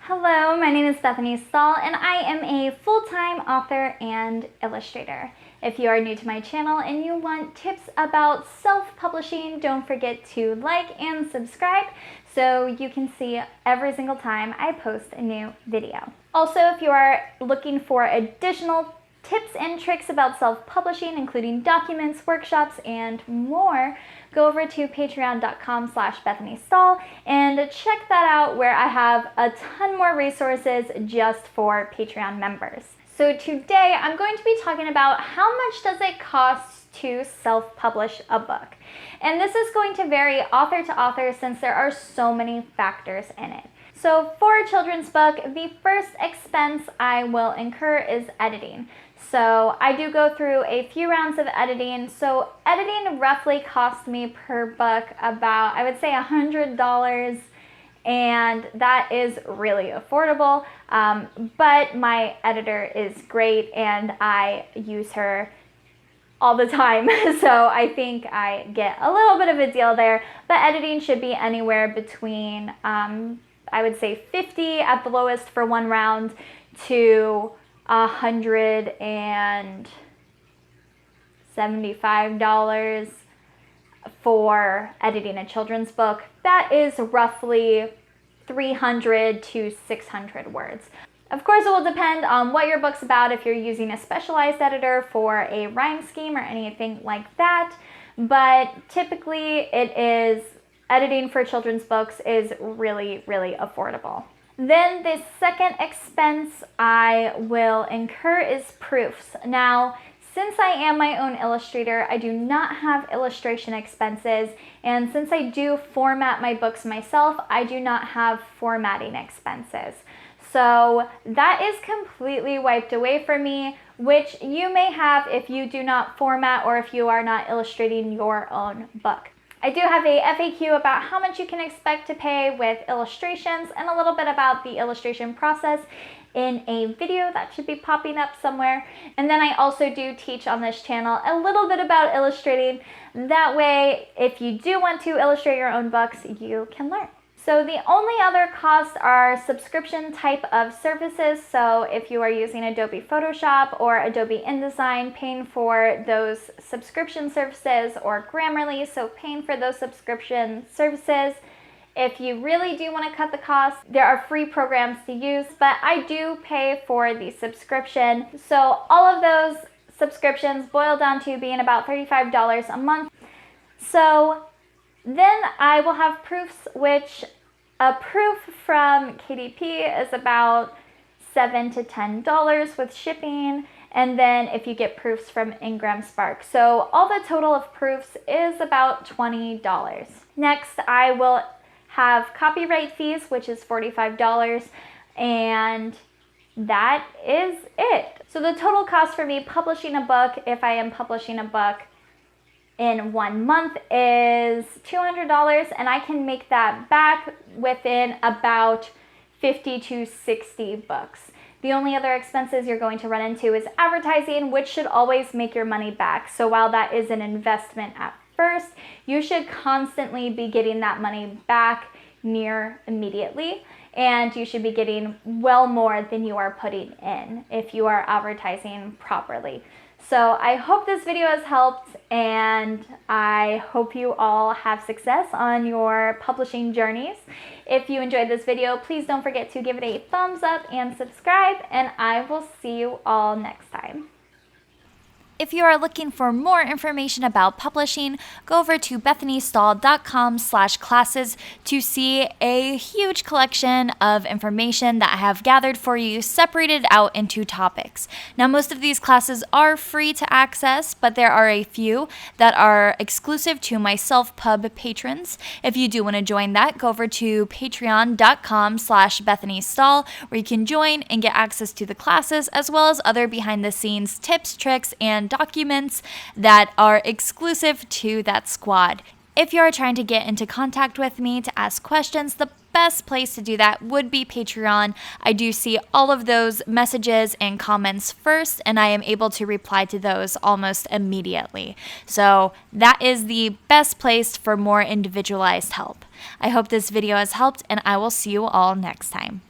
Hello, my name is Bethany Stahl, and I am a full-time author and illustrator. If you are new to my channel and you want tips about self-publishing, don't forget to like and subscribe so you can see every single time I post a new video. Also, if you are looking for additional tips and tricks about self-publishing, including documents, workshops, and more, go over to patreon.com/BethanyStahl and check that out, where I have a ton more resources just for Patreon members. So today I'm going to be talking about how much does it cost to self-publish a book. And this is going to vary author to author since there are so many factors in it. So for a children's book, the first expense I will incur is editing. So I do go through a few rounds of editing. So editing roughly costs me per book about, I would say, $100, and that is really affordable. But my editor is great and I use her all the time. So I think I get a little bit of a deal there, but editing should be anywhere between, I would say $50 at the lowest for one round to $175 for editing a children's book. That is roughly 300 to 600 words. Of course, it will depend on what your book's about, if you're using a specialized editor for a rhyme scheme or anything like that. But typically editing for children's books is really, really affordable. Then the second expense I will incur is proofs. Now, since I am my own illustrator, I do not have illustration expenses, and since I do format my books myself, I do not have formatting expenses. So that is completely wiped away for me, which you may have if you do not format or if you are not illustrating your own book. I do have a FAQ about how much you can expect to pay with illustrations and a little bit about the illustration process in a video that should be popping up somewhere. And then I also do teach on this channel a little bit about illustrating. That way, if you do want to illustrate your own books, you can learn. So the only other costs are subscription type of services. So if you are using Adobe Photoshop or Adobe InDesign, paying for those subscription services, or Grammarly, so paying for those subscription services. If you really do want to cut the cost, there are free programs to use, but I do pay for the subscription. So all of those subscriptions boil down to being about $35 a month. So then I will have proofs, which a proof from KDP is about $7 to $10 with shipping, and then if you get proofs from Ingram Spark. So all the total of proofs is about $20. Next, I will have copyright fees, which is $45, and that is it. So the total cost for me publishing a book, if I am publishing a book in 1 month, is $200, and I can make that back within about 50 to 60 books. The only other expenses you're going to run into is advertising, which should always make your money back. So while that is an investment at first, you should constantly be getting that money back near immediately, and you should be getting well more than you are putting in if you are advertising properly. So I hope this video has helped, and I hope you all have success on your publishing journeys. If you enjoyed this video, please don't forget to give it a thumbs up and subscribe, and I will see you all next time. If you are looking for more information about publishing, go over to BethanyStahl.com/classes to see a huge collection of information that I have gathered for you, separated out into topics. Now, most of these classes are free to access, but there are a few that are exclusive to my self-pub patrons. If you do want to join that, go over to patreon.com/BethanyStahl, where you can join and get access to the classes, as well as other behind-the-scenes tips, tricks, and documents that are exclusive to that squad. If you are trying to get into contact with me to ask questions, the best place to do that would be Patreon. I do see all of those messages and comments first, and I am able to reply to those almost immediately. So that is the best place for more individualized help. I hope this video has helped, and I will see you all next time.